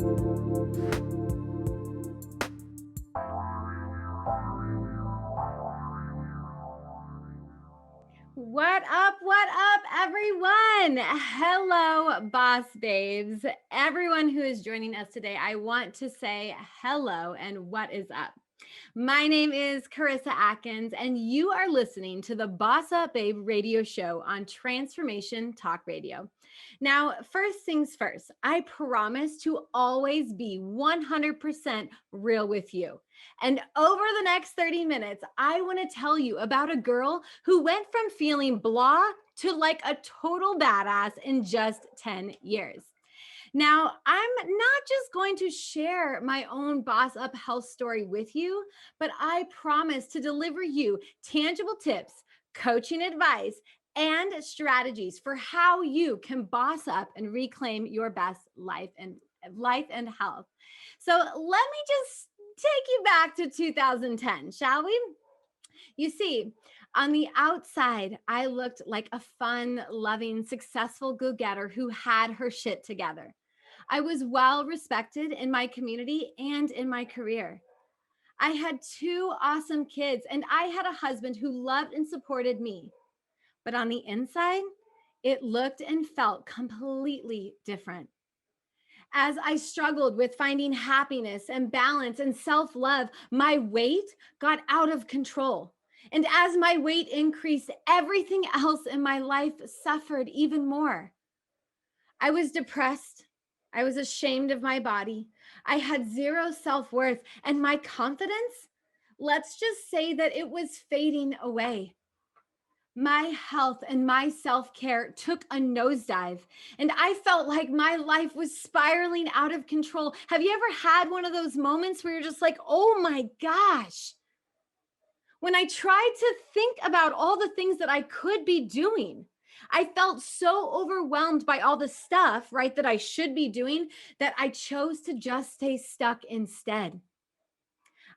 What up, everyone? Hello, boss babes. Everyone who is joining us today, I want to say hello and what is up? My name is Karissa Adkins, and you are listening to the BossUp Babe radio show on Transformation Talk Radio. Now, first things first, I promise to always be 100% real with you. And over the next 30 minutes, I want to tell you about a girl who went from feeling blah to like a total badass in just 10 years. Now, I'm not just going to share my own BossUp health story with you, but I promise to deliver you tangible tips, coaching advice, and strategies for how you can boss up and reclaim your best life and health. So let me just take you back to 2010, shall we? You see, on the outside, I looked like a fun, loving, successful go-getter who had her shit together. I was well respected in my community and in my career. I had 2 awesome kids, and I had a husband who loved and supported me. But on the inside, it looked and felt completely different. As I struggled with finding happiness and balance and self-love, my weight got out of control. And as my weight increased, everything else in my life suffered even more. I was depressed. I was ashamed of my body. I had 0 self-worth, and my confidence, let's just say that it was fading away. My health and my self-care took a nosedive, and I felt like my life was spiraling out of control. Have you ever had one of those moments where you're just like, oh my gosh? When I tried to think about all the things that I could be doing, I felt so overwhelmed by all the stuff, right, that I should be doing that I chose to just stay stuck instead.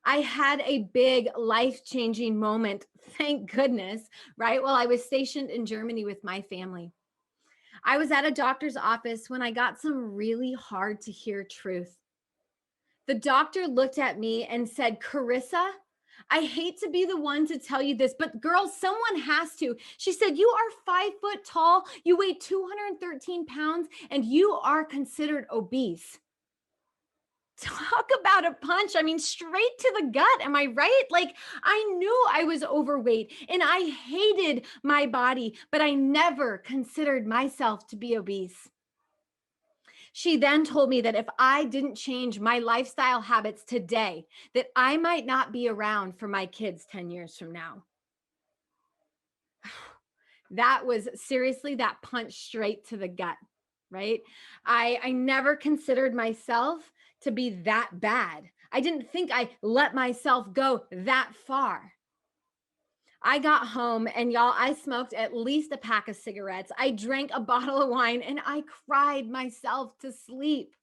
I had a big life-changing moment, thank goodness, right, while I was stationed in Germany with my family. I was at a doctor's office when I got some really hard to hear truth. The doctor looked at me and said, Karissa, I hate to be the one to tell you this, but girl, someone has to. She said, you are 5 foot tall, you weigh 213 pounds, and you are considered obese. Talk about a punch. I mean, straight to the gut. Am I right? Like, I knew I was overweight and I hated my body, but I never considered myself to be obese. She then told me that if I didn't change my lifestyle habits today, that I might not be around for my kids 10 years from now. That was seriously that punch straight to the gut, right? I never considered myself to be that bad. I didn't think I let myself go that far. I got home and y'all, I smoked at least a pack of cigarettes. I drank a bottle of wine and I cried myself to sleep.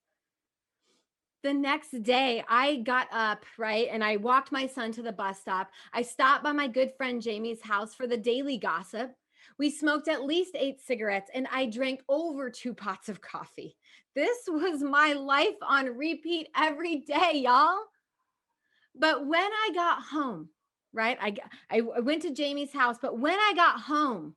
The next day I got up, right? And I walked my son to the bus stop. I stopped by my good friend Jamie's house for the daily gossip. We smoked at least 8 cigarettes and I drank over 2 pots of coffee. This was my life on repeat every day, y'all. But when I got home, right? I went to Jamie's house, but when I got home,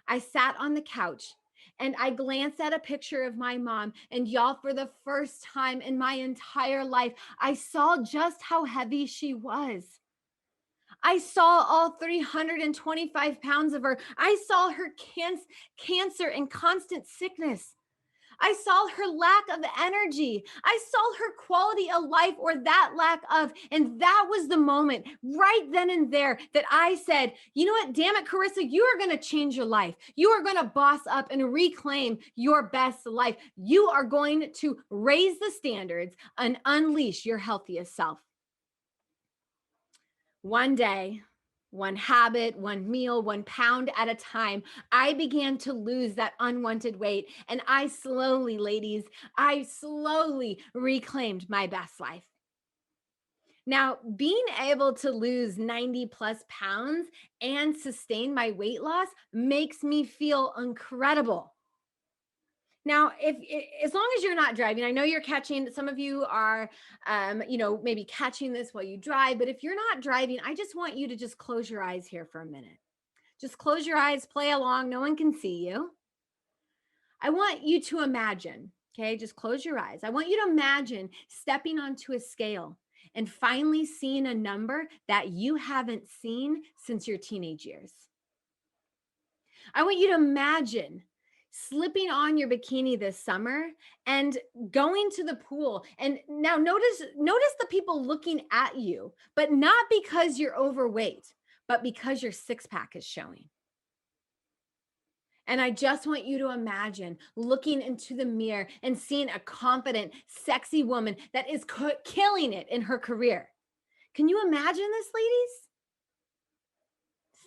I sat on the couch and I glanced at a picture of my mom, and y'all, for the first time in my entire life, I saw just how heavy she was. I saw all 325 pounds of her. I saw her cancer and constant sickness. I saw her lack of energy. I saw her quality of life, or that lack of, and that was the moment right then and there that I said, you know what, damn it, Karissa, you are going to change your life. You are going to boss up and reclaim your best life. You are going to raise the standards and unleash your healthiest self. One day, one habit, one meal, 1 pound at a time, I began to lose that unwanted weight. And I slowly, ladies, I slowly reclaimed my best life. Now, being able to lose 90 plus pounds and sustain my weight loss makes me feel incredible. Now, as long as you're not driving, I know you're catching, some of you are, maybe catching this while you drive, but if you're not driving, I just want you to just close your eyes here for a minute. Just close your eyes, play along. No one can see you. I want you to imagine, okay, just close your eyes. I want you to imagine stepping onto a scale and finally seeing a number that you haven't seen since your teenage years. I want you to imagine slipping on your bikini this summer and going to the pool. And now notice the people looking at you, but not because you're overweight, but because your six pack is showing. And I just want you to imagine looking into the mirror and seeing a confident, sexy woman that is killing it in her career. Can you imagine this, ladies?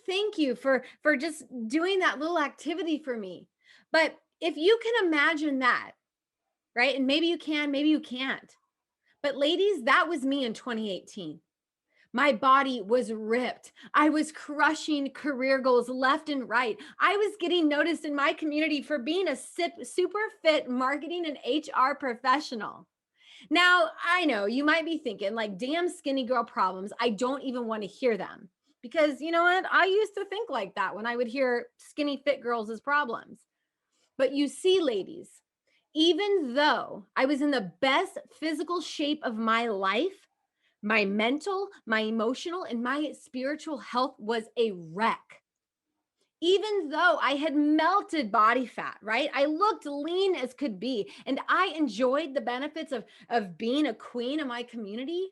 Thank you for just doing that little activity for me. But if you can imagine that, right? And maybe you can, maybe you can't. But ladies, that was me in 2018. My body was ripped. I was crushing career goals left and right. I was getting noticed in my community for being a super fit marketing and HR professional. Now, I know you might be thinking, like, damn skinny girl problems. I don't even want to hear them. Because you know what? I used to think like that when I would hear skinny fit girls as problems. But you see, ladies, even though I was in the best physical shape of my life, my mental, my emotional, and my spiritual health was a wreck. Even though I had melted body fat, right? I looked lean as could be, and I enjoyed the benefits of being a queen of my community.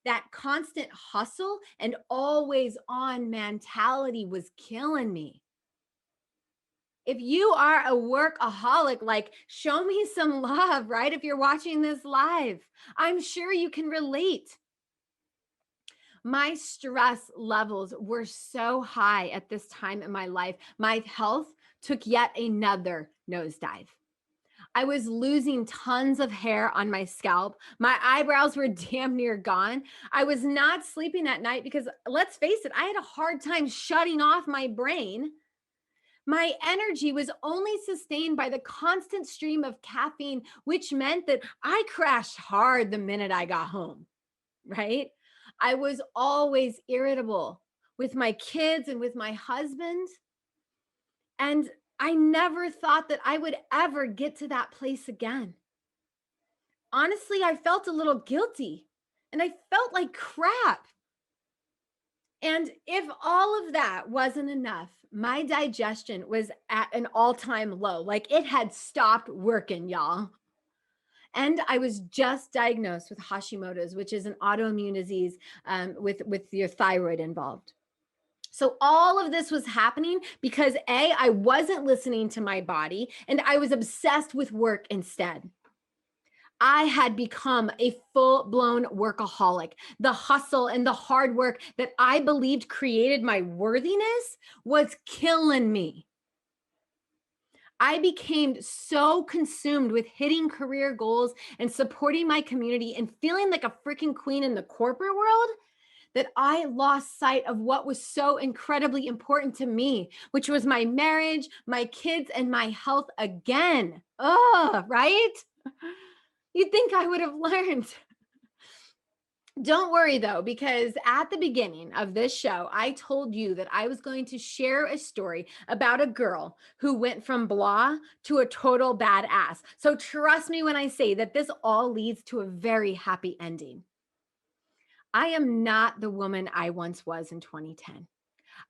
That constant hustle and always on mentality was killing me. If you are a workaholic, like, show me some love, right? If you're watching this live, I'm sure you can relate. My stress levels were so high at this time in my life. My health took yet another nosedive. I was losing tons of hair on my scalp. My eyebrows were damn near gone. I was not sleeping at night because, let's face it, I had a hard time shutting off my brain. My energy was only sustained by the constant stream of caffeine, which meant that I crashed hard the minute I got home, right? I was always irritable with my kids and with my husband. And I never thought that I would ever get to that place again. Honestly, I felt a little guilty and I felt like crap. And if all of that wasn't enough, my digestion was at an all-time low. Like, it had stopped working, y'all. And I was just diagnosed with Hashimoto's, which is an autoimmune disease with your thyroid involved. So all of this was happening because I wasn't listening to my body and I was obsessed with work instead. I had become a full-blown workaholic. The hustle and the hard work that I believed created my worthiness was killing me. I became so consumed with hitting career goals and supporting my community and feeling like a freaking queen in the corporate world that I lost sight of what was so incredibly important to me, which was my marriage, my kids, and my health again. Oh, right? You'd think I would have learned. Don't worry though, because at the beginning of this show, I told you that I was going to share a story about a girl who went from blah to a total badass. So trust me when I say that this all leads to a very happy ending. I am not the woman I once was in 2010.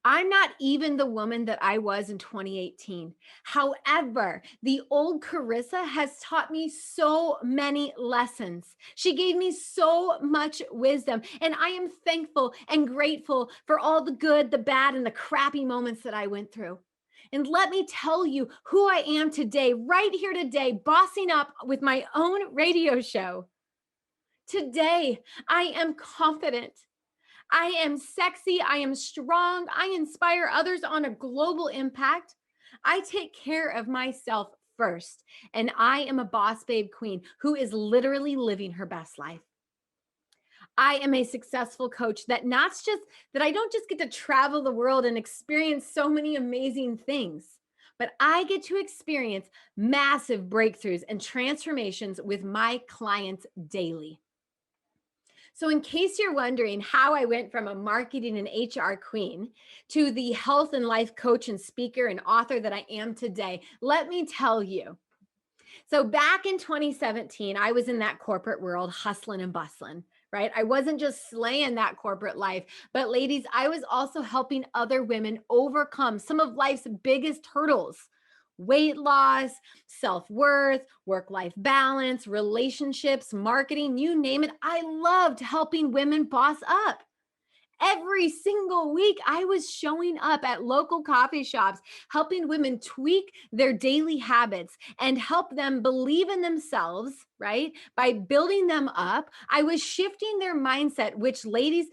I'm not even the woman that I was in 2018. However, the old Karissa has taught me so many lessons. She gave me so much wisdom, and I am thankful and grateful for all the good, the bad, and the crappy moments that I went through. And let me tell you who I am today, right here today, bossing up with my own radio show. Today, I am confident. I am sexy. I am strong. I inspire others on a global impact. I take care of myself first. And I am a boss babe queen who is literally living her best life. I am a successful coach that I don't just get to travel the world and experience so many amazing things, but I get to experience massive breakthroughs and transformations with my clients daily. So, in case you're wondering how I went from a marketing and HR queen to the health and life coach and speaker and author that I am today, let me tell you. So, back in 2017, I was in that corporate world, hustling and bustling, right? I wasn't just slaying that corporate life, but ladies, I was also helping other women overcome some of life's biggest hurdles: weight loss, self worth, work life balance, relationships, marketing, you name it. I loved helping women boss up. Every single week, I was showing up at local coffee shops, helping women tweak their daily habits and help them believe in themselves, right? By building them up, I was shifting their mindset, which, ladies,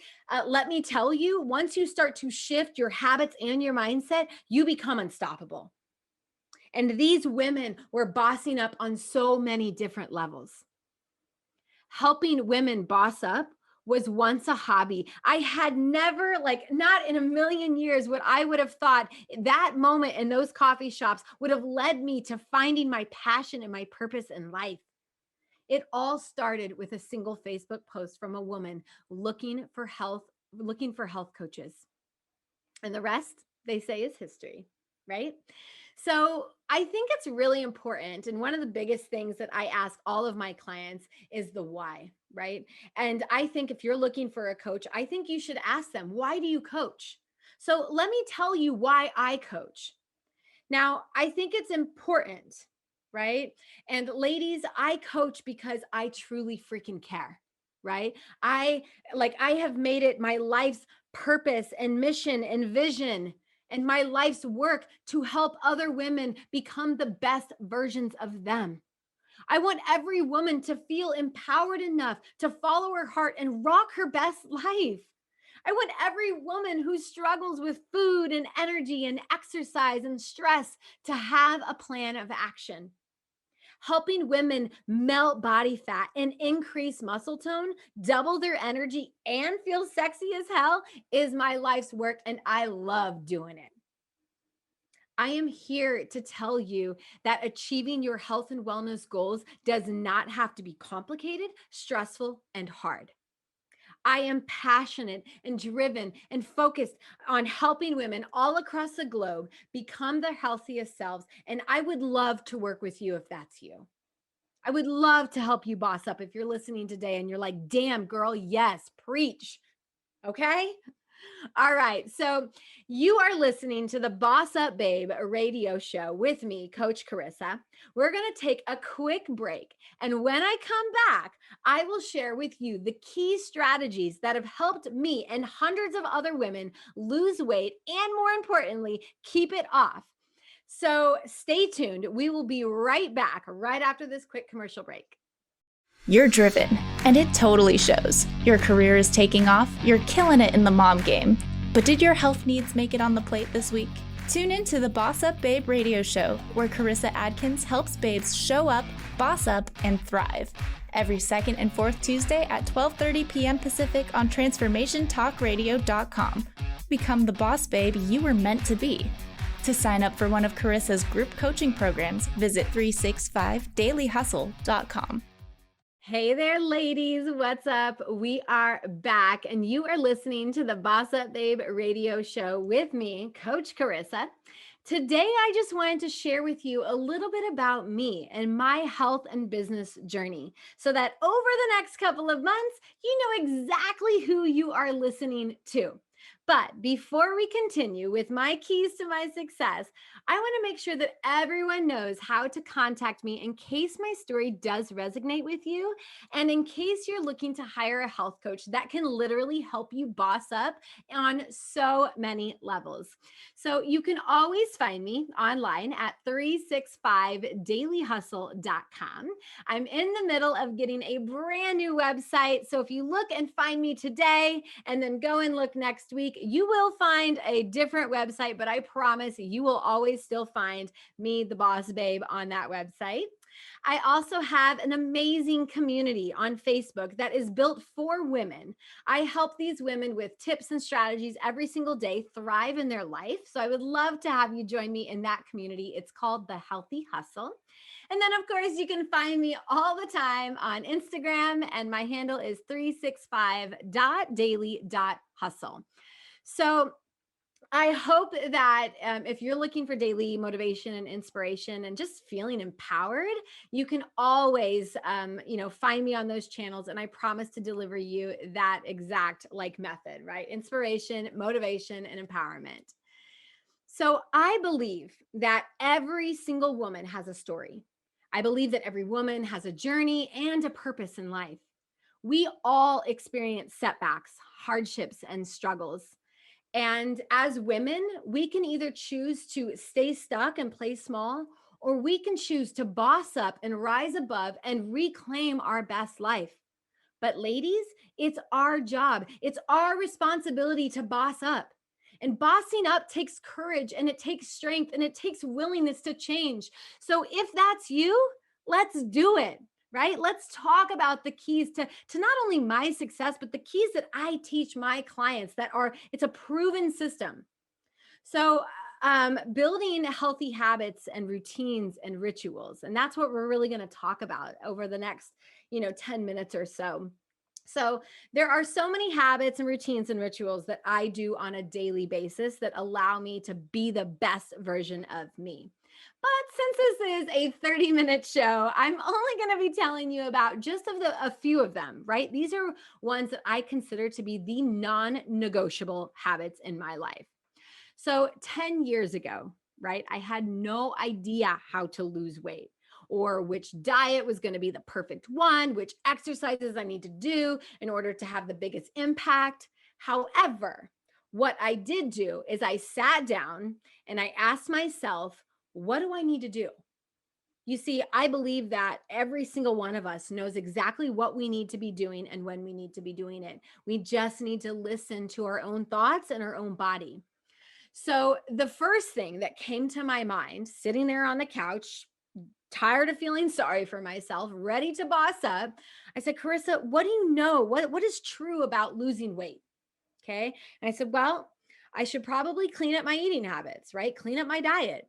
let me tell you, once you start to shift your habits and your mindset, you become unstoppable. And these women were bossing up on so many different levels. Helping women boss up was once a hobby. I had never, not in a million years, would I would have thought that moment in those coffee shops would have led me to finding my passion and my purpose in life. It all started with a single Facebook post from a woman looking for health coaches. And the rest, they say, is history, right? So I think it's really important. And one of the biggest things that I ask all of my clients is the why, right? And I think if you're looking for a coach, I think you should ask them, why do you coach? So let me tell you why I coach. Now, I think it's important, right? And ladies, I coach because I truly freaking care, right? I have made it my life's purpose and mission and vision and my life's work to help other women become the best versions of them. I want every woman to feel empowered enough to follow her heart and rock her best life. I want every woman who struggles with food and energy and exercise and stress to have a plan of action. Helping women melt body fat and increase muscle tone, double their energy, and feel sexy as hell is my life's work, and I love doing it. I am here to tell you that achieving your health and wellness goals does not have to be complicated, stressful, and hard. I am passionate and driven and focused on helping women all across the globe become their healthiest selves. And I would love to work with you if that's you. I would love to help you boss up if you're listening today and you're like, damn, girl, yes, preach. Okay. All right. So you are listening to the BossUp Babe radio show with me, Coach Karissa. We're going to take a quick break. And when I come back, I will share with you the key strategies that have helped me and hundreds of other women lose weight and, more importantly, keep it off. So stay tuned. We will be right back right after this quick commercial break. You're driven, and it totally shows. Your career is taking off, you're killing it in the mom game. But did your health needs make it on the plate this week? Tune in to the BossUp Babe radio show, where Karissa Adkins helps babes show up, boss up, and thrive. Every second and fourth Tuesday at 12:30 p.m. Pacific on TransformationTalkRadio.com. Become the boss babe you were meant to be. To sign up for one of Karissa's group coaching programs, visit 365dailyhustle.com. Hey there, ladies. What's up? We are back, and you are listening to the BossUp Babe radio show with me, Coach Karissa. Today, I just wanted to share with you a little bit about me and my health and business journey so that over the next couple of months, you know exactly who you are listening to. But before we continue with my keys to my success, I want to make sure that everyone knows how to contact me in case my story does resonate with you, and in case you're looking to hire a health coach that can literally help you boss up on so many levels. So you can always find me online at 365dailyhustle.com. I'm in the middle of getting a brand new website. So if you look and find me today and then go and look next week, you will find a different website, but I promise you will always still find me, the Boss Babe, on that website. I also have an amazing community on Facebook that is built for women. I help these women with tips and strategies every single day thrive in their life. So I would love to have you join me in that community. It's called The Healthy Hustle. And then, of course, you can find me all the time on Instagram, and my handle is 365.daily.hustle. So I hope that if you're looking for daily motivation and inspiration and just feeling empowered, you can always, find me on those channels. And I promise to deliver you that exact method, right? Inspiration, motivation, and empowerment. So I believe that every single woman has a story. I believe that every woman has a journey and a purpose in life. We all experience setbacks, hardships, and struggles. And as women, we can either choose to stay stuck and play small, or we can choose to boss up and rise above and reclaim our best life. But ladies, it's our job. It's our responsibility to boss up. And bossing up takes courage and it takes strength and it takes willingness to change. So if that's you, let's do it. Right? Let's talk about the keys to not only my success, but the keys that I teach my clients it's a proven system. So, building healthy habits and routines and rituals. And that's what we're really going to talk about over the next, 10 minutes or so. So, there are so many habits and routines and rituals that I do on a daily basis that allow me to be the best version of me. But since this is a 30-minute show, I'm only going to be telling you about just a few of them, right? These are ones that I consider to be the non-negotiable habits in my life. So 10 years ago, right, I had no idea how to lose weight or which diet was going to be the perfect one, which exercises I need to do in order to have the biggest impact. However, what I did do is I sat down and I asked myself, what do I need to do? You see, I believe that every single one of us knows exactly what we need to be doing and when we need to be doing it. We just need to listen to our own thoughts and our own body. So, the first thing that came to my mind, sitting there on the couch, tired of feeling sorry for myself, ready to boss up, I said, Karissa, what do you know? What is true about losing weight? Okay. And I said, well, I should probably clean up my eating habits, right? Clean up my diet.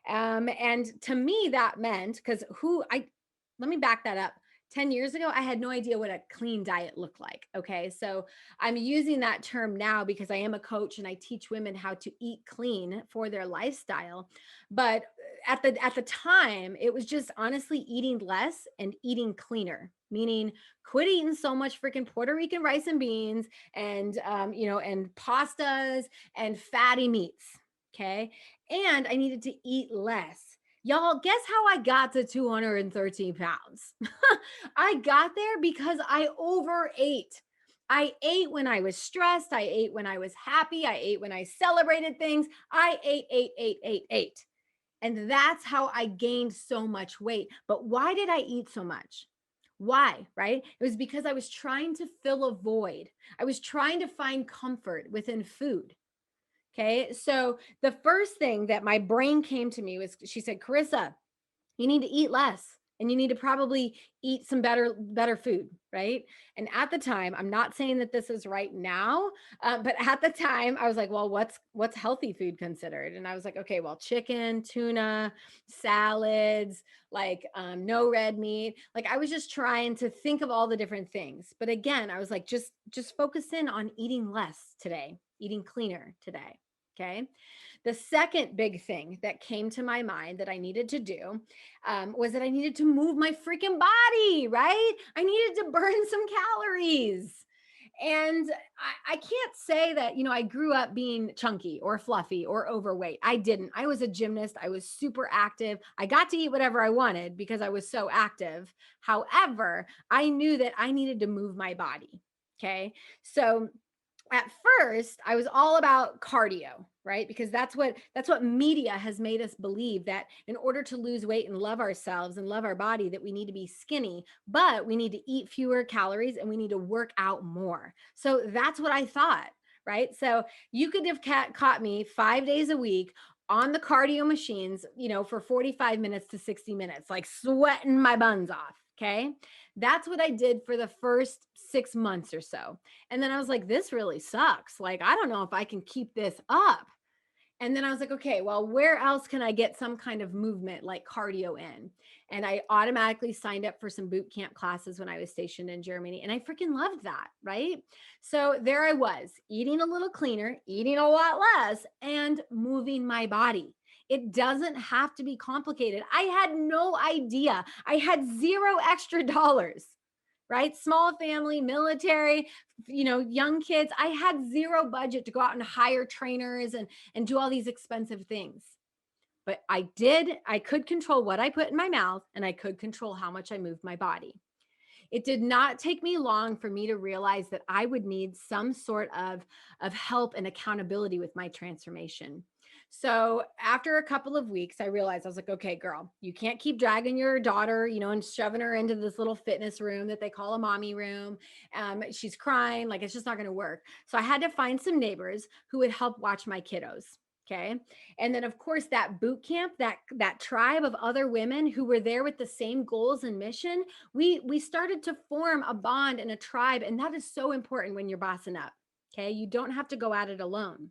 And to me, that meant let me back that up. 10 years ago, I had no idea what a clean diet looked like. Okay. So I'm using that term now because I am a coach and I teach women how to eat clean for their lifestyle. But at the time, it was just honestly eating less and eating cleaner, meaning quit eating so much freaking Puerto Rican rice and beans and and pastas and fatty meats. Okay. And I needed to eat less. Y'all, guess how I got to 213 pounds? I got there because I overate. I ate when I was stressed. I ate when I was happy. I ate when I celebrated things. I ate. And that's how I gained so much weight. But why did I eat so much? Why, right? It was because I was trying to fill a void. I was trying to find comfort within food. Okay. So the first thing that my brain came to me was she said, Karissa, you need to eat less and you need to probably eat some better food, right? And at the time, I'm not saying that this is right now, but at the time I was like, well, what's healthy food considered? And I was like, okay, well, chicken, tuna, salads, no red meat. Like I was just trying to think of all the different things. But again, I was like, just focus in on eating less today, eating cleaner today. Okay. The second big thing that came to my mind that I needed to do was that I needed to move my freaking body, right? I needed to burn some calories. And I can't say that, I grew up being chunky or fluffy or overweight. I didn't. I was a gymnast. I was super active. I got to eat whatever I wanted because I was so active. However, I knew that I needed to move my body. Okay. So at first I was all about cardio, right? Because that's what media has made us believe, that in order to lose weight and love ourselves and love our body, that we need to be skinny, but we need to eat fewer calories and we need to work out more. So that's what I thought, right? So you could have caught me 5 days a week on the cardio machines, for 45 minutes to 60 minutes, like sweating my buns off. Okay. That's what I did for the first 6 months or so. And then I was like, this really sucks. Like, I don't know if I can keep this up. And then I was like, okay, well, where else can I get some kind of movement like cardio in? And I automatically signed up for some boot camp classes when I was stationed in Germany. And I freaking loved that. Right. So there I was, eating a little cleaner, eating a lot less, and moving my body. It doesn't have to be complicated. I had no idea. I had zero extra dollars, right? Small family, military, young kids. I had zero budget to go out and hire trainers and do all these expensive things. But I could control what I put in my mouth, and I could control how much I moved my body. It did not take me long for me to realize that I would need some sort of help and accountability with my transformation. So after a couple of weeks, I realized, I was like, okay, girl, you can't keep dragging your daughter, and shoving her into this little fitness room that they call a mommy room. She's crying, like it's just not going to work. So I had to find some neighbors who would help watch my kiddos. Okay. And then of course that boot camp, that tribe of other women who were there with the same goals and mission, we started to form a bond and a tribe. And that is so important when you're bossing up. Okay. You don't have to go at it alone.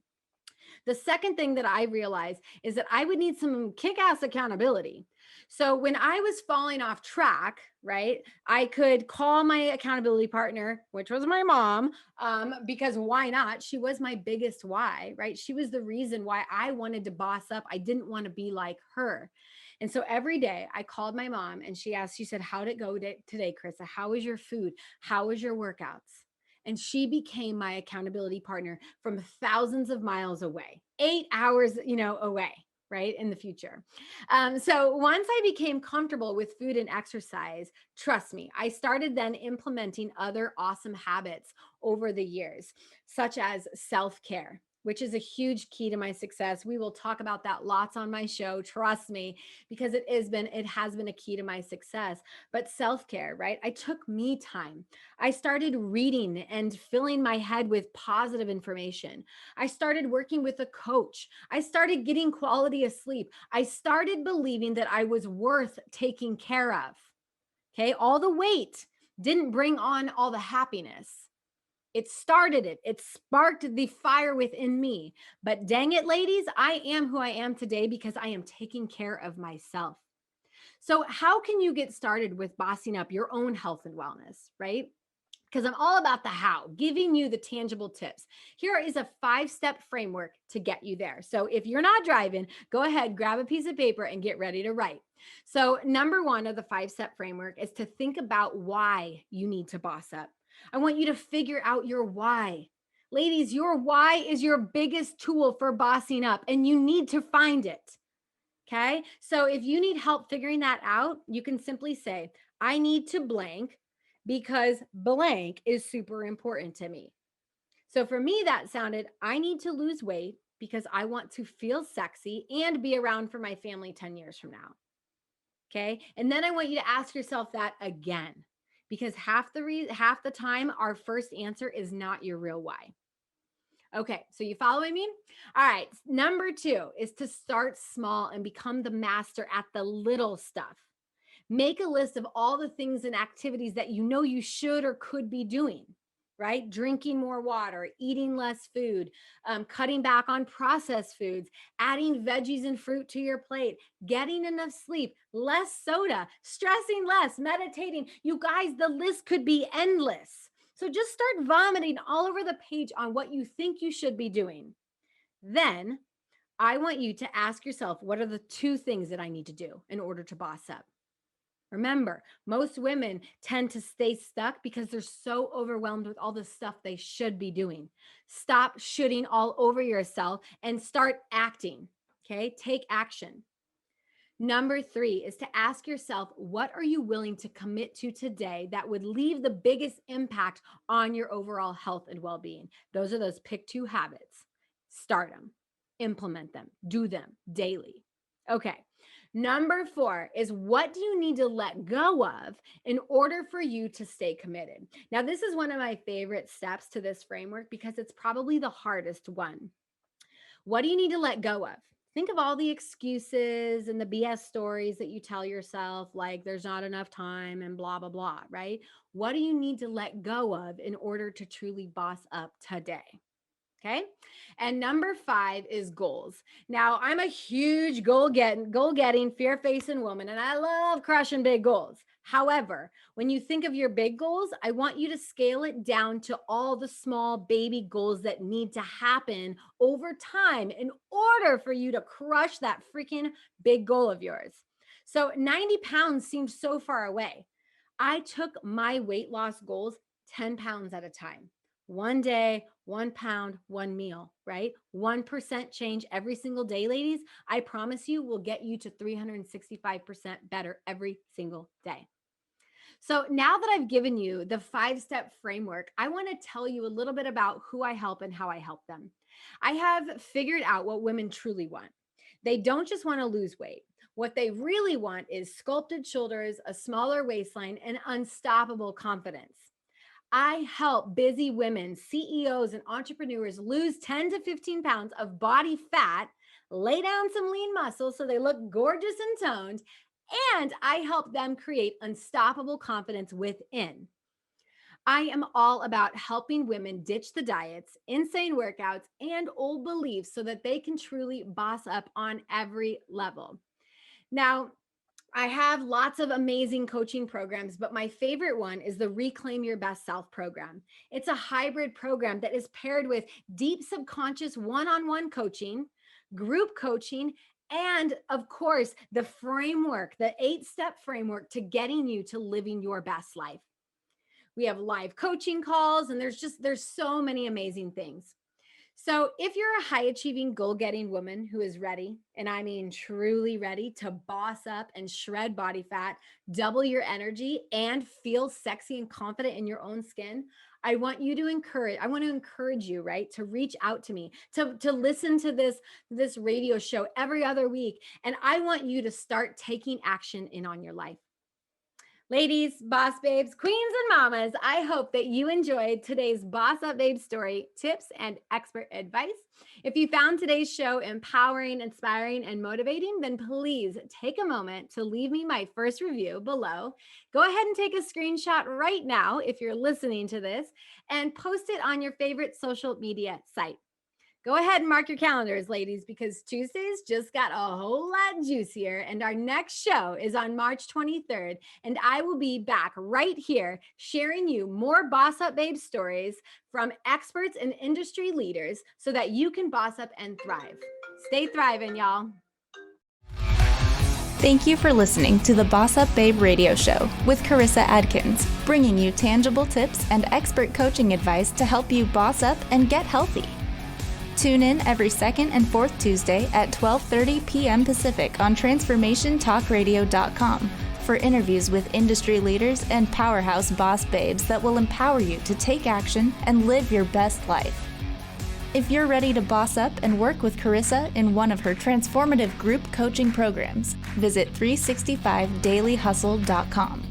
The second thing that I realized is that I would need some kick-ass accountability. So when I was falling off track, right, I could call my accountability partner, which was my mom, because why not? She was my biggest why, right? She was the reason why I wanted to boss up. I didn't want to be like her. And so every day I called my mom and she said, how'd it go today, Karissa? How was your food? How was your workouts? And she became my accountability partner from thousands of miles away, 8 hours, away, right, in the future. So once I became comfortable with food and exercise, trust me, I started then implementing other awesome habits over the years, such as self-care, which is a huge key to my success. We will talk about that lots on my show. Trust me, because it has been a key to my success. But self-care, right? I took me time. I started reading and filling my head with positive information. I started working with a coach. I started getting quality of sleep. I started believing that I was worth taking care of. Okay. All the weight didn't bring on all the happiness. It started it. It sparked the fire within me. But dang it, ladies, I am who I am today because I am taking care of myself. So how can you get started with bossing up your own health and wellness, right? Because I'm all about the how, giving you the tangible tips. Here is a 5-step framework to get you there. So if you're not driving, go ahead, grab a piece of paper and get ready to write. So number 1 of the 5-step framework is to think about why you need to boss up. I want you to figure out your why. Ladies, your why is your biggest tool for bossing up, and you need to find it. Okay. So if you need help figuring that out, you can simply say, I need to blank because blank is super important to me. So for me, that sounded, I need to lose weight because I want to feel sexy and be around for my family 10 years from now. Okay. And then I want you to ask yourself that again, because half the time our first answer is not your real why. Okay, so you following me? All right, number 2 is to start small and become the master at the little stuff. Make a list of all the things and activities that you know you should or could be doing, right? Drinking more water, eating less food, cutting back on processed foods, adding veggies and fruit to your plate, getting enough sleep, less soda, stressing less, meditating. You guys, the list could be endless. So just start vomiting all over the page on what you think you should be doing. Then I want you to ask yourself, what are the 2 things that I need to do in order to boss up? Remember, most women tend to stay stuck because they're so overwhelmed with all the stuff they should be doing. Stop shooting all over yourself and start acting. Okay, take action. Number 3 is to ask yourself, what are you willing to commit to today that would leave the biggest impact on your overall health and well-being? Those are those pick 2 habits. Start them, implement them, do them daily. Okay. Number 4 is, what do you need to let go of in order for you to stay committed? Now, this is one of my favorite steps to this framework because it's probably the hardest one. What do you need to let go of? Think of all the excuses and the BS stories that you tell yourself, like there's not enough time and blah, blah, blah, right? What do you need to let go of in order to truly boss up today? Okay. And number 5 is goals. Now, I'm a huge goal-getting, fear-facing woman, and I love crushing big goals. However, when you think of your big goals, I want you to scale it down to all the small baby goals that need to happen over time in order for you to crush that freaking big goal of yours. So 90 pounds seems so far away. I took my weight loss goals 10 pounds at a time. One day, 1 pound, one meal, right? 1% change every single day, ladies. I promise you will get you to 365% better every single day. So now that I've given you the 5-step framework, I want to tell you a little bit about who I help and how I help them. I have figured out what women truly want. They don't just want to lose weight. What they really want is sculpted shoulders, a smaller waistline, and unstoppable confidence. I help busy women, CEOs, and entrepreneurs lose 10 to 15 pounds of body fat, lay down some lean muscle so they look gorgeous and toned, and I help them create unstoppable confidence within. I am all about helping women ditch the diets, insane workouts, and old beliefs so that they can truly boss up on every level. Now, I have lots of amazing coaching programs, but my favorite one is the Reclaim Your Best Self program. It's a hybrid program that is paired with deep subconscious one-on-one coaching, group coaching, and of course, the framework, the 8-step framework to getting you to living your best life. We have live coaching calls, and there's so many amazing things. So if you're a high-achieving, goal-getting woman who is ready, and I mean truly ready to boss up and shred body fat, double your energy, and feel sexy and confident in your own skin, I want to encourage you, right, to reach out to me, to listen to this radio show every other week, and I want you to start taking action on your life. Ladies, boss babes, queens, and mamas, I hope that you enjoyed today's BossUp Babe story, tips, and expert advice. If you found today's show empowering, inspiring, and motivating, then please take a moment to leave me my first review below. Go ahead and take a screenshot right now if you're listening to this and post it on your favorite social media site. Go ahead and mark your calendars, ladies, because Tuesdays just got a whole lot juicier, and our next show is on March 23rd, and I will be back right here sharing you more Boss Up Babe stories from experts and industry leaders so that you can boss up and thrive. Stay thriving, y'all. Thank you for listening to the BossUp Babe radio show with Karissa Adkins, bringing you tangible tips and expert coaching advice to help you boss up and get healthy. Tune in every second and fourth Tuesday at 12:30 p.m. Pacific on TransformationTalkRadio.com for interviews with industry leaders and powerhouse boss babes that will empower you to take action and live your best life. If you're ready to boss up and work with Karissa in one of her transformative group coaching programs, visit 365dailyhustle.com.